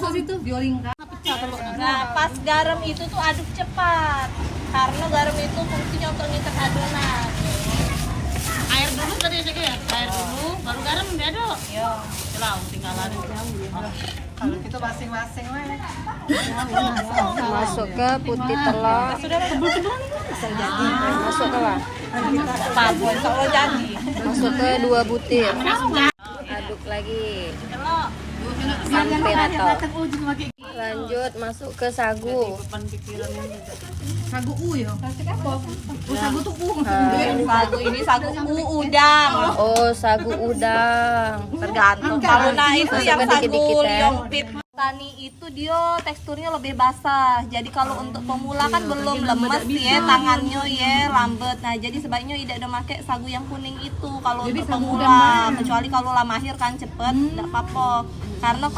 masuk situ, bioling kan. Nah, pas garam itu tuh aduk cepat. Karena garam itu fungsinya untuk ngikat adonan. Air dulu tadi ya? Air dulu, baru garam diaduk. Yo. Celau tinggalan. Kalau gitu masing-masing weh. Masuk ke putih telur. Sudah tebel-tebel nih. Masuk ke lah. Pabu, insya Allah jadi. Masuk ke 2 butir. Aduk lagi sampai rata. Lanjut masuk ke sagu. Sagu ya. Sagu tuh Sagu ini sagu udang. Oh, sagu udang. Tergantung. Kalau nah itu yang Masukkan sagu dikit-dikit ya. liompit. Tani itu dia teksturnya lebih basah. Jadi kalau untuk pemula kan belum lemes ya tangannya ya lambat. Nah jadi sebaiknya tidak ada pakai sagu yang kuning itu kalau untuk pemula. Kecuali kalau lah mahir kan cepet, tidak apa-apa. Karena